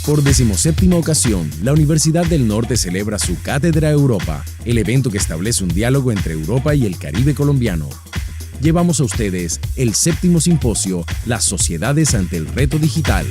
Por 17ª ocasión, la Universidad del Norte celebra su Cátedra Europa, el evento que establece un diálogo entre Europa y el Caribe colombiano. Llevamos a ustedes el 7º simposio Las sociedades ante el reto digital.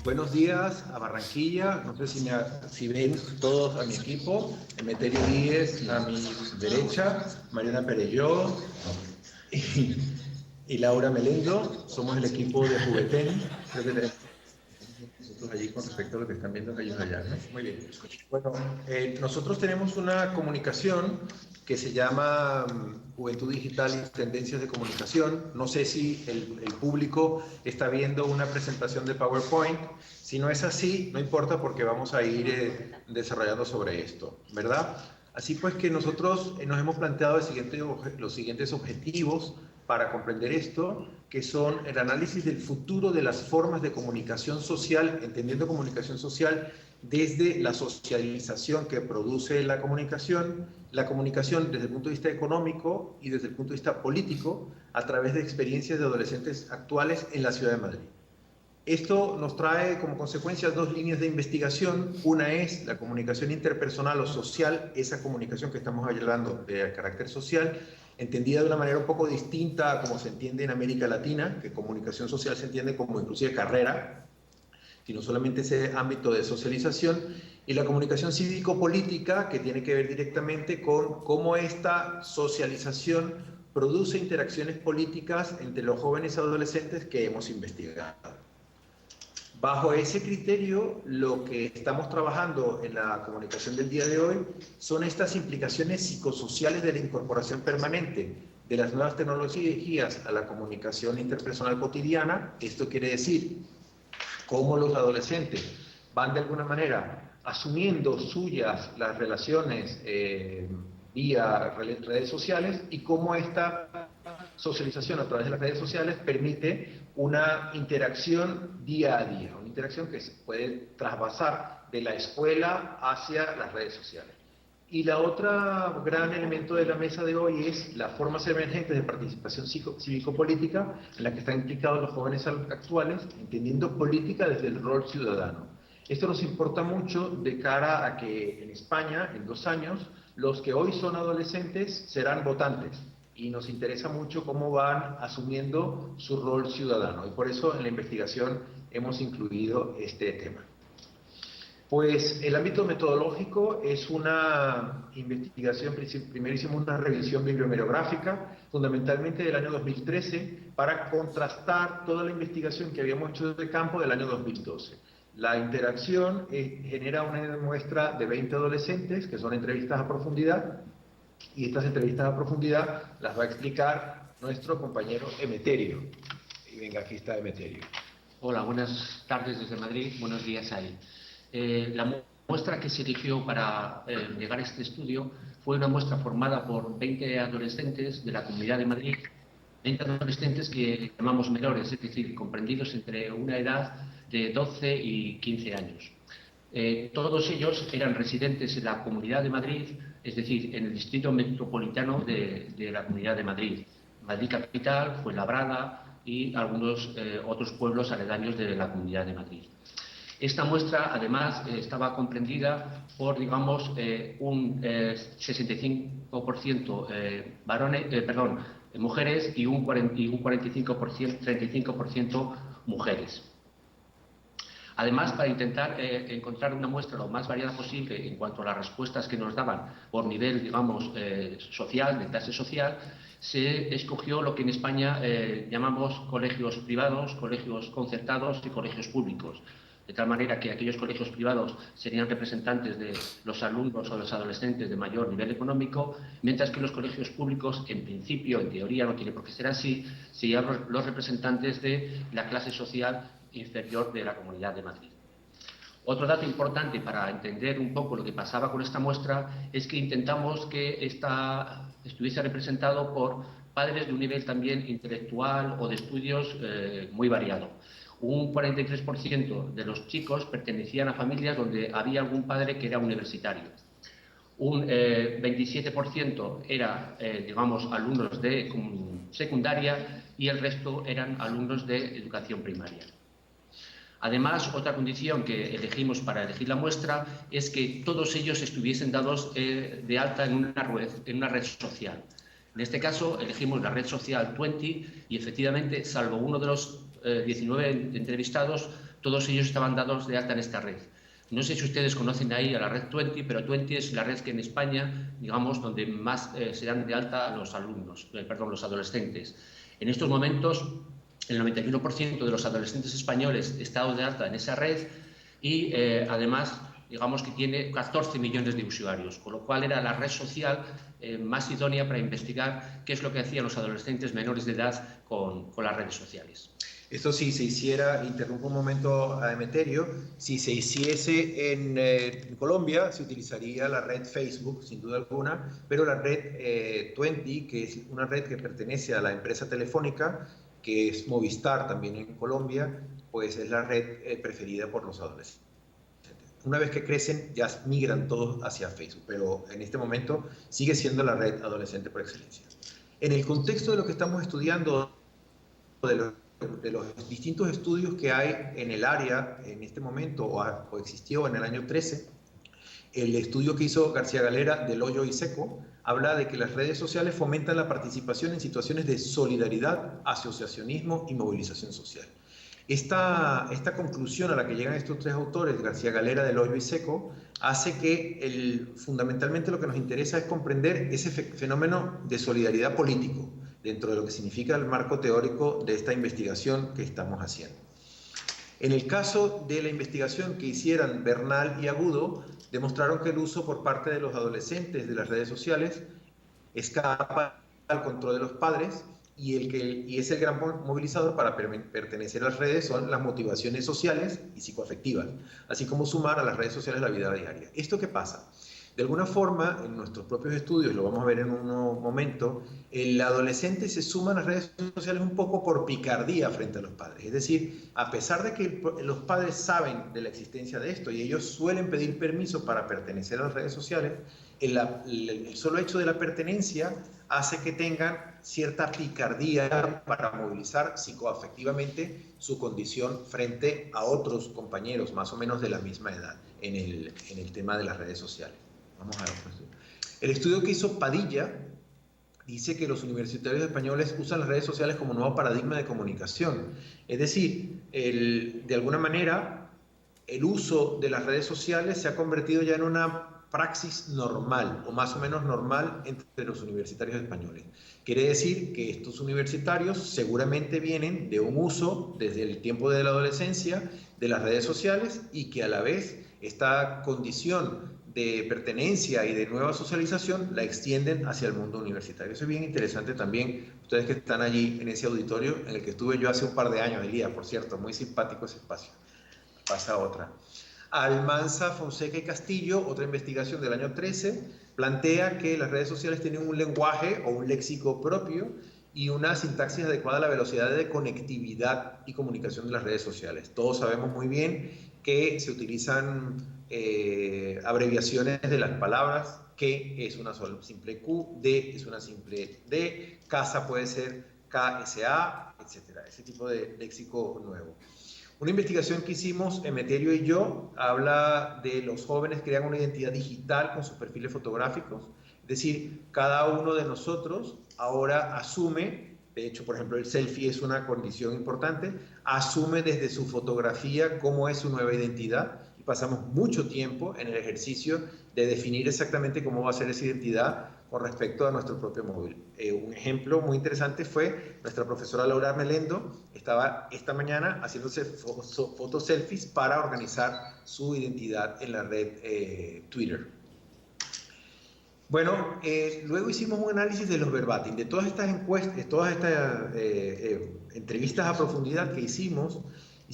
Buenos días a Barranquilla, no sé si ven todos a mi equipo, Emeterio Díez a mi derecha, Mariana Perelló y Laura Melendo, somos el equipo de Jugueten, creo que tenemos nosotros allí con respecto a lo que están viendo ellos allá, ¿no? Muy bien. Bueno, nosotros tenemos una comunicación que se llama Juventud Digital y Tendencias de Comunicación. No sé si el público está viendo una presentación de PowerPoint. Si no es así, no importa porque vamos a ir desarrollando sobre esto, ¿verdad? Así pues que nosotros nos hemos planteado los siguientes objetivos para comprender esto, que son el análisis del futuro de las formas de comunicación social, entendiendo comunicación social desde la socialización que produce la comunicación desde el punto de vista económico y desde el punto de vista político, a través de experiencias de adolescentes actuales en la ciudad de Madrid. Esto nos trae como consecuencia dos líneas de investigación. Una es la comunicación interpersonal o social, esa comunicación que estamos hablando de carácter social, entendida de una manera un poco distinta a como se entiende en América Latina, que comunicación social se entiende como inclusive carrera, sino solamente ese ámbito de socialización, y la comunicación cívico-política, que tiene que ver directamente con cómo esta socialización produce interacciones políticas entre los jóvenes y adolescentes que hemos investigado. Bajo ese criterio, lo que estamos trabajando en la comunicación del día de hoy son estas implicaciones psicosociales de la incorporación permanente de las nuevas tecnologías a la comunicación interpersonal cotidiana. Esto quiere decir cómo los adolescentes van de alguna manera asumiendo suyas las relaciones vía redes sociales y cómo esta socialización a través de las redes sociales permite una interacción día a día, una interacción que se puede trasvasar de la escuela hacia las redes sociales. Y la otra gran elemento de la mesa de hoy es las formas emergentes de participación cívico-política en la que están implicados los jóvenes actuales, entendiendo política desde el rol ciudadano. Esto nos importa mucho de cara a que en España, en 2 años, los que hoy son adolescentes serán votantes. Y nos interesa mucho cómo van asumiendo su rol ciudadano. Y por eso en la investigación hemos incluido este tema. Pues el ámbito metodológico es una investigación, primero hicimos una revisión bibliomeriográfica, fundamentalmente del año 2013, para contrastar toda la investigación que habíamos hecho de campo del año 2012. La interacción genera una muestra de 20 adolescentes, que son entrevistas a profundidad, y estas entrevistas a profundidad las va a explicar nuestro compañero Emeterio. Y venga, aquí está Emeterio. Hola, buenas tardes desde Madrid, buenos días ahí. La muestra que se eligió para llegar a este estudio fue una muestra formada por 20 adolescentes de la Comunidad de Madrid, 20 adolescentes que llamamos menores, es decir, comprendidos entre una edad de 12 y 15 años. Todos ellos eran residentes en la Comunidad de Madrid, es decir, en el distrito metropolitano de la Comunidad de Madrid. Madrid capital, Fuenlabrada y algunos otros pueblos aledaños de la Comunidad de Madrid. Esta muestra, además, estaba comprendida por, digamos, un 65% mujeres y un 35% mujeres. Además, para intentar encontrar una muestra lo más variada posible en cuanto a las respuestas que nos daban por nivel, digamos, social, de clase social, se escogió lo que en España llamamos colegios privados, colegios concertados y colegios públicos. De tal manera que aquellos colegios privados serían representantes de los alumnos o los adolescentes de mayor nivel económico, mientras que los colegios públicos, en principio, en teoría, no tiene por qué ser así, serían los representantes de la clase social inferior de la Comunidad de Madrid. Otro dato importante para entender un poco lo que pasaba con esta muestra es que intentamos que estuviese representado por padres de un nivel también intelectual o de estudios muy variado. Un 43% de los chicos pertenecían a familias donde había algún padre que era universitario. un 27% era, digamos, alumnos de secundaria y el resto eran alumnos de educación primaria. Además, otra condición que elegimos para elegir la muestra es que todos ellos estuviesen dados de alta en una red social. En este caso, elegimos la red social Twenty y, efectivamente, salvo uno de los 19 entrevistados, todos ellos estaban dados de alta en esta red. No sé si ustedes conocen ahí a la red Twenty, pero Twenty es la red que en España, digamos, donde más se dan de alta los adolescentes. En estos momentos, el 91% de los adolescentes españoles está dado de alta en esa red y, además, digamos que tiene 14 millones de usuarios, con lo cual era la red social más idónea para investigar qué es lo que hacían los adolescentes menores de edad con las redes sociales. Esto si se hiciera, interrumpo un momento a Emeterio, si se hiciese en Colombia se utilizaría la red Facebook, sin duda alguna, pero la red Twenty, que es una red que pertenece a la empresa telefónica, que es Movistar también en Colombia, pues es la red preferida por los adolescentes. Una vez que crecen ya migran todos hacia Facebook, pero en este momento sigue siendo la red adolescente por excelencia. En el contexto de lo que estamos estudiando, de los distintos estudios que hay en el área en este momento o existió en el año 13, el estudio que hizo García Galera de Loyo y Seco habla de que las redes sociales fomentan la participación en situaciones de solidaridad, asociacionismo y movilización social. Esta conclusión a la que llegan estos tres autores, García Galera, de Loyo y Seco, hace que fundamentalmente lo que nos interesa es comprender ese fenómeno de solidaridad político dentro de lo que significa el marco teórico de esta investigación que estamos haciendo. En el caso de la investigación que hicieran Bernal y Agudo, demostraron que el uso por parte de los adolescentes de las redes sociales escapa al control de los padres y es el gran movilizador para pertenecer a las redes son las motivaciones sociales y psicoafectivas, así como sumar a las redes sociales la vida diaria. ¿Esto qué pasa? De alguna forma, en nuestros propios estudios, lo vamos a ver en un momento, el adolescente se suma a las redes sociales un poco por picardía frente a los padres. Es decir, a pesar de que los padres saben de la existencia de esto y ellos suelen pedir permiso para pertenecer a las redes sociales, el solo hecho de la pertenencia hace que tengan cierta picardía para movilizar psicoafectivamente su condición frente a otros compañeros más o menos de la misma edad en el tema de las redes sociales. Vamos a ver. El estudio que hizo Padilla dice que los universitarios españoles usan las redes sociales como nuevo paradigma de comunicación. Es decir, de alguna manera, el uso de las redes sociales se ha convertido ya en una praxis normal, o más o menos normal, entre los universitarios españoles. Quiere decir que estos universitarios seguramente vienen de un uso, desde el tiempo de la adolescencia, de las redes sociales, y que a la vez esta condición de pertenencia y de nueva socialización la extienden hacia el mundo universitario. Eso es bien interesante también, ustedes que están allí en ese auditorio en el que estuve yo hace un par de años, Elías, por cierto, muy simpático ese espacio. Pasa otra. Almanza, Fonseca y Castillo, otra investigación del año 13, plantea que las redes sociales tienen un lenguaje o un léxico propio y una sintaxis adecuada a la velocidad de conectividad y comunicación de las redes sociales. Todos sabemos muy bien que se utilizan abreviaciones de las palabras, que es una simple Q, D es una simple D, casa puede ser KSA, etc. Ese tipo de léxico nuevo. Una investigación que hicimos, Emeterio y yo, habla de los jóvenes crean una identidad digital con sus perfiles fotográficos. Es decir, cada uno de nosotros ahora asume, de hecho, por ejemplo, el selfie es una condición importante, asume desde su fotografía cómo es su nueva identidad y pasamos mucho tiempo en el ejercicio de definir exactamente cómo va a ser esa identidad con respecto a nuestro propio móvil. Un ejemplo muy interesante fue nuestra profesora Laura Melendo, estaba esta mañana haciéndose fotos selfies para organizar su identidad en la red Twitter. Bueno, luego hicimos un análisis de los verbatim, de todas estas encuestas, todas estas entrevistas a profundidad que hicimos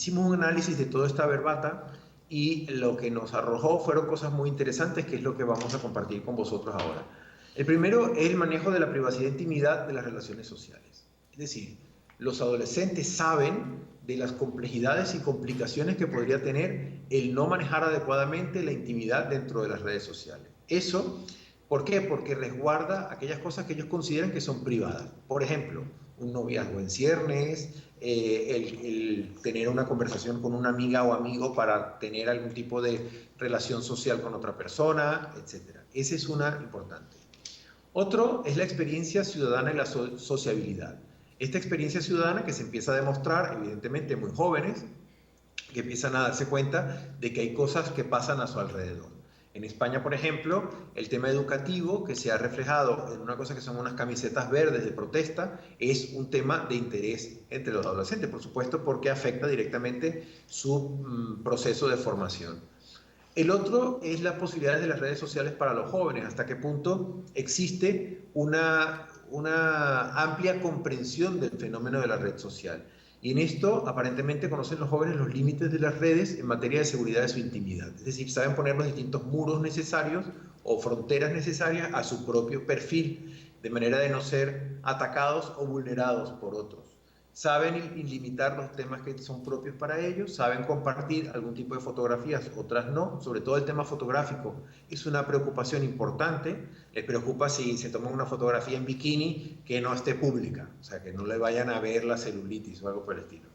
un análisis de toda esta verbata y lo que nos arrojó fueron cosas muy interesantes, que es lo que vamos a compartir con vosotros ahora. El primero es el manejo de la privacidad e intimidad de las relaciones sociales. Es decir, los adolescentes saben de las complejidades y complicaciones que podría tener el no manejar adecuadamente la intimidad dentro de las redes sociales. Eso ¿Por qué? Porque resguarda aquellas cosas que ellos consideran que son privadas. Por ejemplo, un noviazgo en ciernes, el tener una conversación con una amiga o amigo para tener algún tipo de relación social con otra persona, etc. Esa es una importante. Otro es la experiencia ciudadana y la sociabilidad. Esta experiencia ciudadana que se empieza a demostrar, evidentemente, muy jóvenes, que empiezan a darse cuenta de que hay cosas que pasan a su alrededor. En España, por ejemplo, el tema educativo, que se ha reflejado en una cosa que son unas camisetas verdes de protesta, es un tema de interés entre los adolescentes, por supuesto, porque afecta directamente su proceso de formación. El otro es las posibilidades de las redes sociales para los jóvenes, hasta qué punto existe una amplia comprensión del fenómeno de la red social. Y en esto, aparentemente, conocen los jóvenes los límites de las redes en materia de seguridad de su intimidad. Es decir, saben poner los distintos muros necesarios o fronteras necesarias a su propio perfil, de manera de no ser atacados o vulnerados por otros. Saben limitar los temas que son propios para ellos, saben compartir algún tipo de fotografías, otras no. Sobre todo el tema fotográfico es una preocupación importante. Les preocupa si se toman una fotografía en bikini que no esté pública, o sea, que no le vayan a ver la celulitis o algo por el estilo.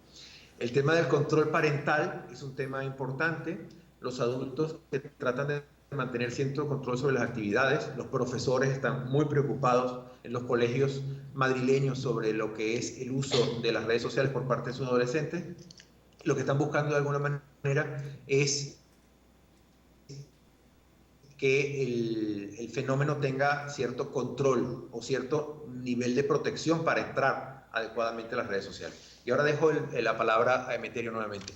El tema del control parental es un tema importante. Los adultos que tratan de mantener cierto control sobre las actividades, los profesores están muy preocupados en los colegios madrileños sobre lo que es el uso de las redes sociales por parte de sus adolescentes. Lo que están buscando de alguna manera es que el fenómeno tenga cierto control o cierto nivel de protección para entrar adecuadamente a las redes sociales. Y ahora dejo la palabra a Emeterio nuevamente.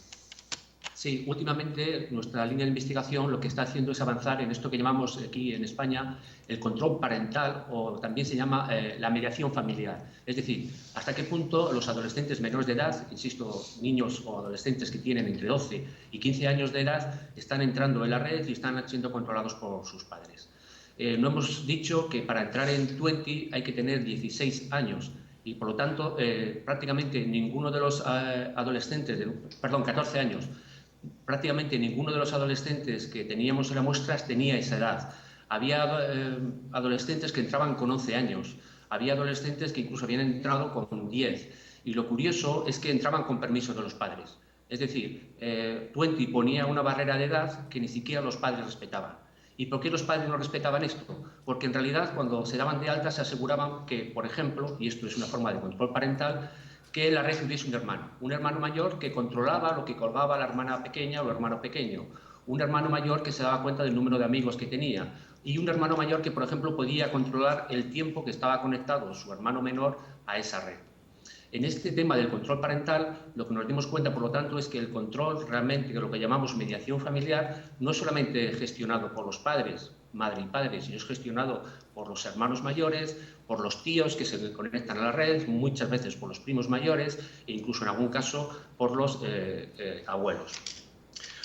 Sí, últimamente nuestra línea de investigación lo que está haciendo es avanzar en esto que llamamos aquí en España el control parental, o también se llama la mediación familiar. Es decir, hasta qué punto los adolescentes menores de edad, insisto, niños o adolescentes que tienen entre 12 y 15 años de edad, están entrando en la red y están siendo controlados por sus padres. No hemos dicho que para entrar en Twenty hay que tener 16 años. Y por lo tanto, prácticamente ninguno de los adolescentes, 14 años, prácticamente ninguno de los adolescentes que teníamos en las muestras tenía esa edad. Había adolescentes que entraban con 11 años, había adolescentes que incluso habían entrado con 10. Y lo curioso es que entraban con permiso de los padres. Es decir, Twenty ponía una barrera de edad que ni siquiera los padres respetaban. ¿Y por qué los padres no respetaban esto? Porque en realidad cuando se daban de alta se aseguraban que, por ejemplo, y esto es una forma de control parental, que en la red hubiese un hermano mayor que controlaba lo que colgaba la hermana pequeña o el hermano pequeño, un hermano mayor que se daba cuenta del número de amigos que tenía y un hermano mayor que, por ejemplo, podía controlar el tiempo que estaba conectado su hermano menor a esa red. En este tema del control parental, lo que nos dimos cuenta, por lo tanto, es que el control realmente, de lo que llamamos mediación familiar, no es solamente gestionado por los padres, madre y padre, sino es gestionado por los hermanos mayores, por los tíos que se conectan a la red, muchas veces por los primos mayores e incluso en algún caso por los abuelos.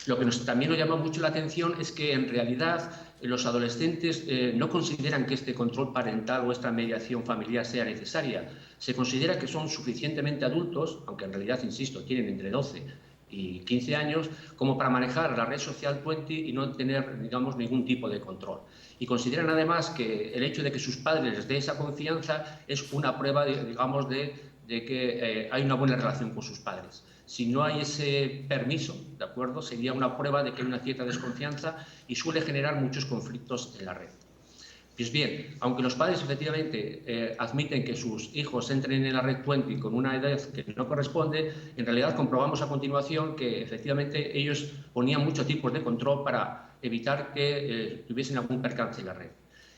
Lo que también nos llama mucho la atención es que en realidad los adolescentes no consideran que este control parental o esta mediación familiar sea necesaria. Se considera que son suficientemente adultos, aunque en realidad, insisto, tienen entre 12 y 15 años, como para manejar la red social Twenty y no tener, digamos, ningún tipo de control. Y consideran además que el hecho de que sus padres les dé esa confianza es una prueba, digamos, de que hay una buena relación con sus padres. Si no hay ese permiso, ¿de acuerdo?, sería una prueba de que hay una cierta desconfianza y suele generar muchos conflictos en la red. Pues bien, aunque los padres efectivamente admiten que sus hijos entren en la red Twenty con una edad que no corresponde, en realidad comprobamos a continuación que efectivamente ellos ponían muchos tipos de control para evitar que tuviesen algún percance en la red.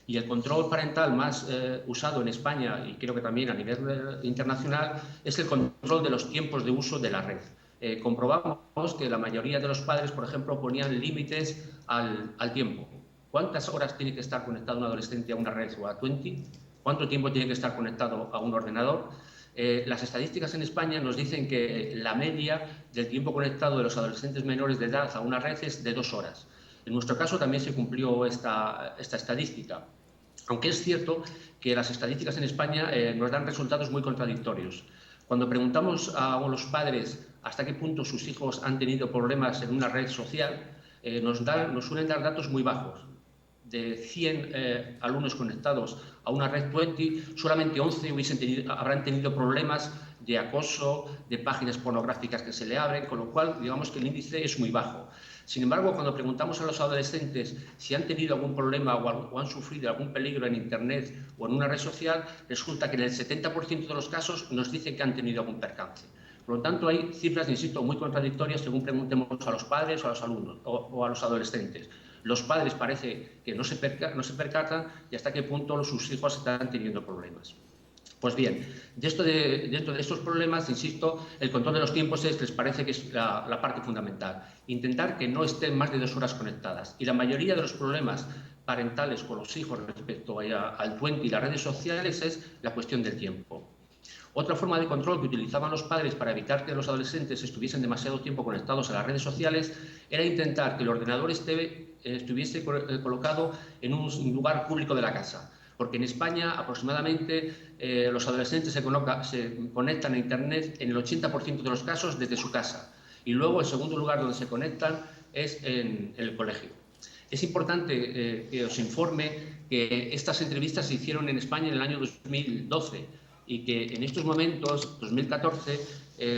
Y el control parental más usado en España, y creo que también a nivel internacional, es el control de los tiempos de uso de la red. Comprobamos que la mayoría de los padres, por ejemplo, ponían límites al tiempo. ¿Cuántas horas tiene que estar conectado un adolescente a una red o a Twenty? ¿Cuánto tiempo tiene que estar conectado a un ordenador? Las estadísticas en España nos dicen que la media del tiempo conectado de los adolescentes menores de edad a una red es de 2 horas. En nuestro caso también se cumplió esta estadística, aunque es cierto que las estadísticas en España nos dan resultados muy contradictorios. Cuando preguntamos a los padres hasta qué punto sus hijos han tenido problemas en una red social, nos suelen dar datos muy bajos. de 100 alumnos conectados a una red 20, solamente 11 habrán tenido problemas de acoso, de páginas pornográficas que se le abren, con lo cual digamos que el índice es muy bajo. Sin embargo, cuando preguntamos a los adolescentes si han tenido algún problema o han sufrido algún peligro en Internet o en una red social, resulta que en el 70% de los casos nos dicen que han tenido algún percance. Por lo tanto, hay cifras, insisto, muy contradictorias según preguntemos a los padres o a los alumnos o a los adolescentes. Los padres parece que no se percatan y hasta qué punto sus hijos están teniendo problemas. Pues bien, dentro de estos problemas, insisto, el control de los tiempos les parece que es la parte fundamental. Intentar que no estén más de 2 horas conectadas. Y la mayoría de los problemas parentales con los hijos respecto al 20 y las redes sociales es la cuestión del tiempo. Otra forma de control que utilizaban los padres para evitar que los adolescentes estuviesen demasiado tiempo conectados a las redes sociales era intentar que el ordenador estuviese colocado en un lugar público de la casa. Porque en España aproximadamente los adolescentes se conectan a Internet en el 80% de los casos desde su casa. Y luego el segundo lugar donde se conectan es en el colegio. Es importante que os informe que estas entrevistas se hicieron en España en el año 2012 y que en estos momentos, 2014,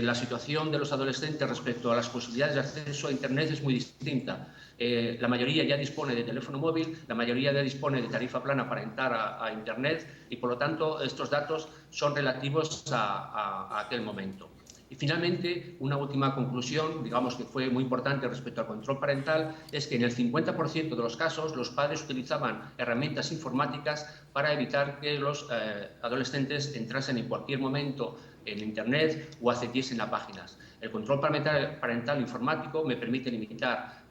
la situación de los adolescentes respecto a las posibilidades de acceso a Internet es muy distinta. La mayoría ya dispone de teléfono móvil, la mayoría ya dispone de tarifa plana para entrar a Internet y, por lo tanto, estos datos son relativos a aquel momento. Y finalmente, una última conclusión, digamos que fue muy importante respecto al control parental, es que en el 50% de los casos los padres utilizaban herramientas informáticas para evitar que los adolescentes entrasen en cualquier momento en Internet o accediesen a páginas. El control parental informático me permite limitar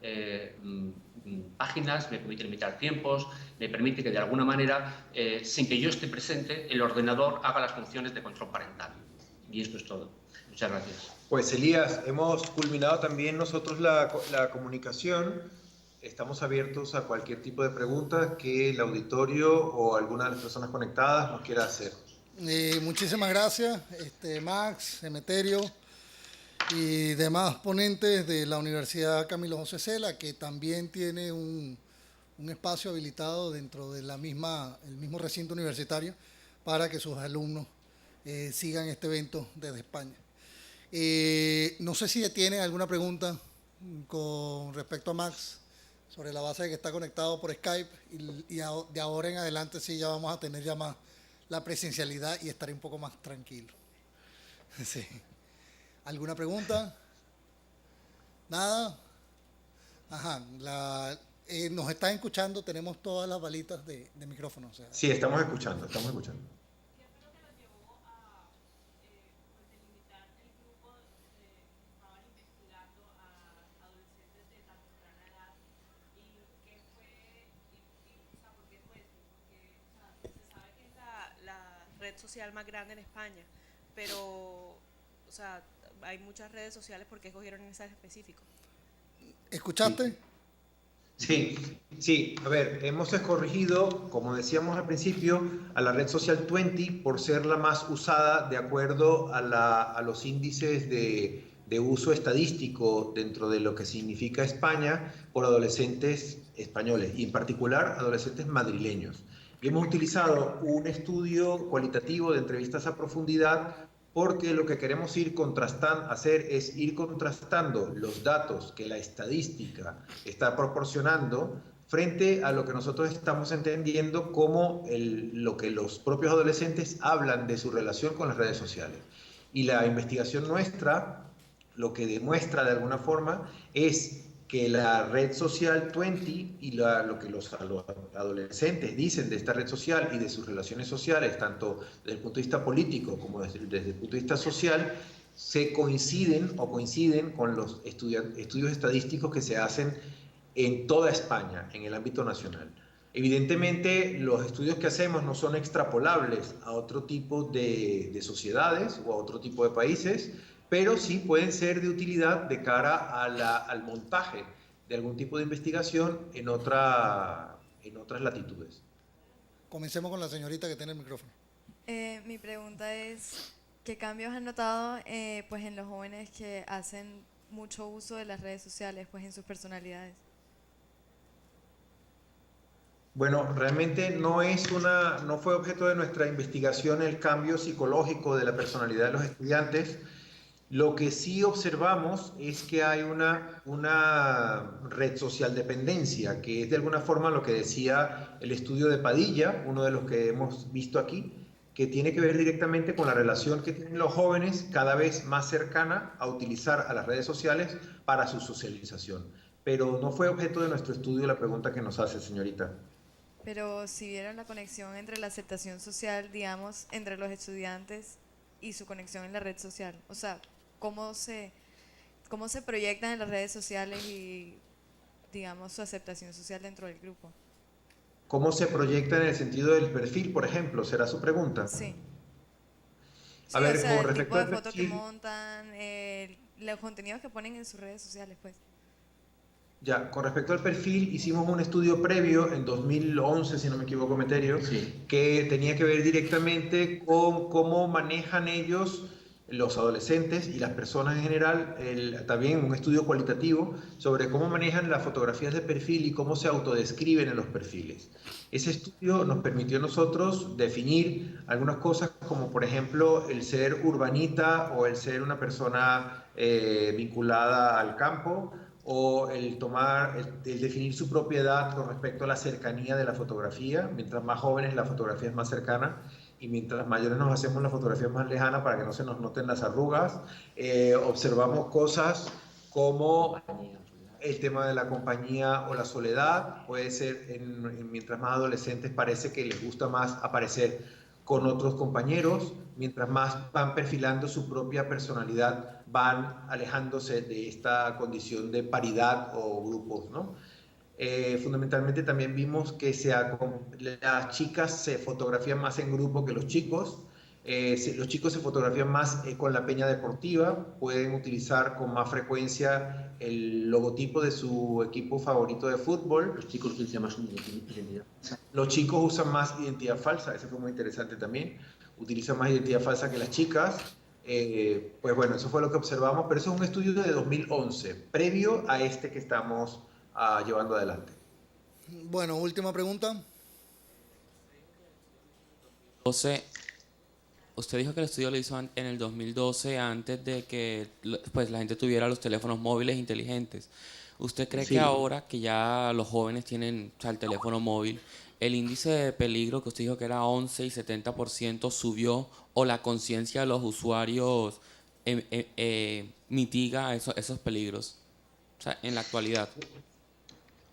páginas, me permite limitar tiempos, me permite que de alguna manera, sin que yo esté presente, el ordenador haga las funciones de control parental. Y esto es todo. Muchas gracias. Pues Elías, hemos culminado también nosotros la comunicación. Estamos abiertos a cualquier tipo de pregunta que el auditorio o alguna de las personas conectadas nos quiera hacer. Muchísimas gracias, Max, Emeterio y demás ponentes de la Universidad Camilo José Cela, que también tiene un espacio habilitado dentro de el mismo recinto universitario para que sus alumnos sigan este evento desde España. No sé si tienen alguna pregunta con respecto a Max, sobre la base de que está conectado por Skype y de ahora en adelante sí ya vamos a tener ya más la presencialidad y estaré un poco más tranquilo. Sí. ¿Alguna pregunta? ¿Nada? Ajá. Nos están escuchando, tenemos todas las balitas de micrófono. O sea. Sí, estamos escuchando, estamos escuchando. Red social más grande en España, pero, o sea, hay muchas redes sociales, ¿por qué escogieron esa en específico? ¿Escuchaste? Sí. A ver, hemos escogido, como decíamos al principio, a la red social 20 por ser la más usada de acuerdo a los índices de uso estadístico dentro de lo que significa España por adolescentes españoles y en particular adolescentes madrileños. Y hemos utilizado un estudio cualitativo de entrevistas a profundidad porque lo que queremos hacer es ir contrastando los datos que la estadística está proporcionando frente a lo que nosotros estamos entendiendo como lo que los propios adolescentes hablan de su relación con las redes sociales. Y la investigación nuestra lo que demuestra de alguna forma es que la red social 20 y lo que los adolescentes dicen de esta red social y de sus relaciones sociales, tanto desde el punto de vista político como desde el punto de vista social, coinciden con los estudios estadísticos que se hacen en toda España, en el ámbito nacional. Evidentemente, los estudios que hacemos no son extrapolables a otro tipo de sociedades o a otro tipo de países, pero sí pueden ser de utilidad de cara al montaje de algún tipo de investigación en otras latitudes. Comencemos con la señorita que tiene el micrófono. Mi pregunta es, ¿qué cambios han notado pues en los jóvenes que hacen mucho uso de las redes sociales pues en sus personalidades? Bueno, realmente no fue objeto de nuestra investigación el cambio psicológico de la personalidad de los estudiantes. Lo que sí observamos es que hay una red social dependencia, que es de alguna forma lo que decía el estudio de Padilla, uno de los que hemos visto aquí, que tiene que ver directamente con la relación que tienen los jóvenes cada vez más cercana a utilizar a las redes sociales para su socialización. Pero no fue objeto de nuestro estudio la pregunta que nos hace, señorita. Pero si vieron la conexión entre la aceptación social, digamos, entre los estudiantes y su conexión en la red social. O sea, cómo se, cómo se proyectan en las redes sociales y, digamos, su aceptación social dentro del grupo. ¿Cómo se proyecta en el sentido del perfil, por ejemplo? ¿Será su pregunta? Sí. A Sí, o ver, sea, con el tipo respecto de al fotos que perfil, montan, los contenidos que ponen en sus redes sociales, pues. ya, con respecto al perfil, hicimos un estudio previo en 2011, si no me equivoco, Meterio, Sí. que tenía que ver directamente con cómo manejan ellos, los adolescentes y las personas en general, también un estudio cualitativo sobre cómo manejan las fotografías de perfil y cómo se autodescriben en los perfiles. Ese estudio nos permitió a nosotros definir algunas cosas como, por ejemplo, el ser urbanita o el ser una persona vinculada al campo, o el definir su propiedad con respecto a la cercanía de la fotografía. Mientras más jóvenes la fotografía es más cercana y mientras mayores nos hacemos la fotografía más lejana para que no se nos noten las arrugas. Observamos cosas como el tema de la compañía o la soledad. Puede ser, mientras más adolescentes parece que les gusta más aparecer con otros compañeros, mientras más van perfilando su propia personalidad, van alejándose de esta condición de paridad o grupos, ¿no? Fundamentalmente también vimos que las chicas se fotografían más en grupo que los chicos. Los chicos se fotografían más con la peña deportiva, pueden utilizar con más frecuencia el logotipo de su equipo favorito de fútbol. Los chicos utilizan más una identidad. Los chicos usan más identidad falsa, eso fue muy interesante también. Utilizan más identidad falsa que las chicas. Pues bueno, eso fue lo que observamos, pero eso es un estudio de 2011, previo a este que estamos llevando adelante. Bueno, última pregunta. 12, usted dijo que el estudio lo hizo en el 2012, antes de que pues, la gente tuviera los teléfonos móviles inteligentes. ¿Usted cree Sí. que ahora que ya los jóvenes tienen, o sea, el teléfono móvil, el índice de peligro que usted dijo que era 11 y 70% subió, o la conciencia de los usuarios mitiga esos peligros? O sea, en la actualidad.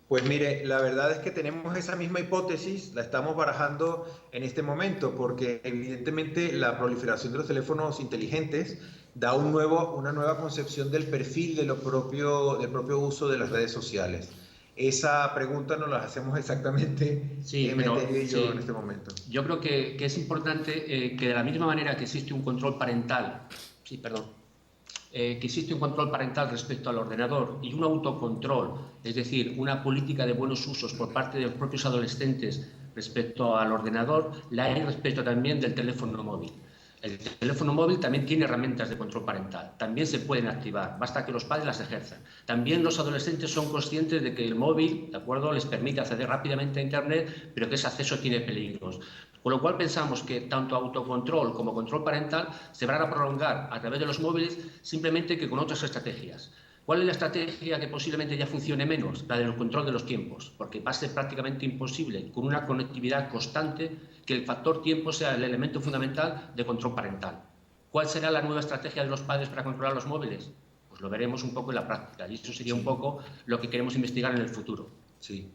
Pues mire, la verdad es que tenemos esa misma hipótesis, la estamos barajando en este momento, porque evidentemente la proliferación de los teléfonos inteligentes da una nueva concepción del perfil del propio uso de las redes sociales. Esa pregunta nos la hacemos exactamente Sí, Emeterio y yo sí. en este momento. Yo creo que es importante que de la misma manera que existe un control parental, que existe un control parental respecto al ordenador y un autocontrol, es decir, una política de buenos usos por parte de los propios adolescentes respecto al ordenador, la hay respecto también del teléfono móvil. El teléfono móvil también tiene herramientas de control parental, también se pueden activar, basta que los padres las ejerzan. También los adolescentes son conscientes de que el móvil, ¿de acuerdo?, les permite acceder rápidamente a Internet, pero que ese acceso tiene peligros. Con lo cual pensamos que tanto autocontrol como control parental se van a prolongar a través de los móviles, simplemente que con otras estrategias. ¿Cuál es la estrategia que posiblemente ya funcione menos? La del control de los tiempos, porque va a ser prácticamente imposible, con una conectividad constante, que el factor tiempo sea el elemento fundamental de control parental. ¿Cuál será la nueva estrategia de los padres para controlar los móviles? Pues lo veremos un poco en la práctica, y eso sería un poco lo que queremos investigar en el futuro. Sí.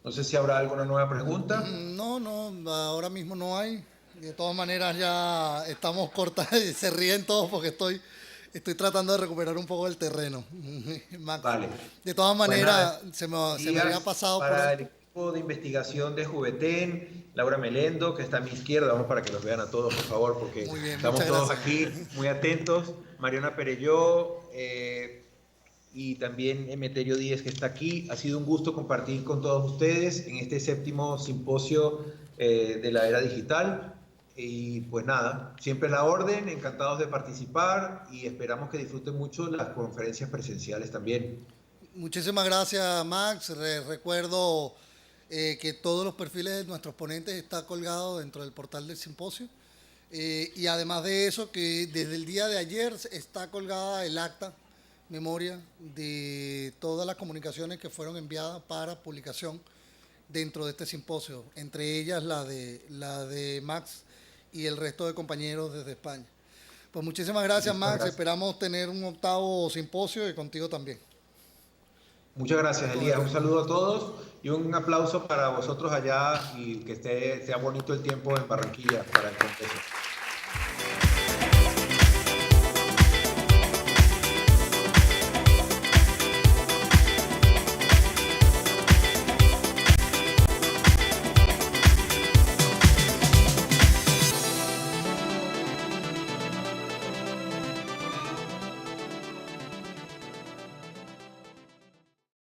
No sé si habrá alguna nueva pregunta. No, ahora mismo no hay. De todas maneras ya estamos cortas y se ríen todos porque estoy tratando de recuperar un poco el terreno. Max. Vale. De todas Pues maneras, nada, se me había pasado por para ahí. el equipo de investigación de Juveten, Laura Melendo, que está a mi izquierda, vamos para que los vean a todos, por favor, porque Muy bien, estamos muchas todos gracias. aquí muy atentos. Mariana Perelló y también Emeterio Díez, que está aquí. Ha sido un gusto compartir con todos ustedes en este 7º simposio de la era digital. Y pues nada, siempre la orden, encantados de participar y esperamos que disfruten mucho las conferencias presenciales también. Muchísimas gracias, Max. Recuerdo que todos los perfiles de nuestros ponentes está colgado dentro del portal del simposio. Y además de eso, que desde el día de ayer está colgada el acta, memoria de todas las comunicaciones que fueron enviadas para publicación dentro de este simposio, entre ellas la de Max y el resto de compañeros desde España. Pues muchísimas gracias, Max. Gracias. Esperamos tener un octavo simposio y contigo también. Muchas gracias, Elías. Un saludo a todos y un aplauso para vosotros allá y que sea bonito el tiempo en Barranquilla para el Congreso.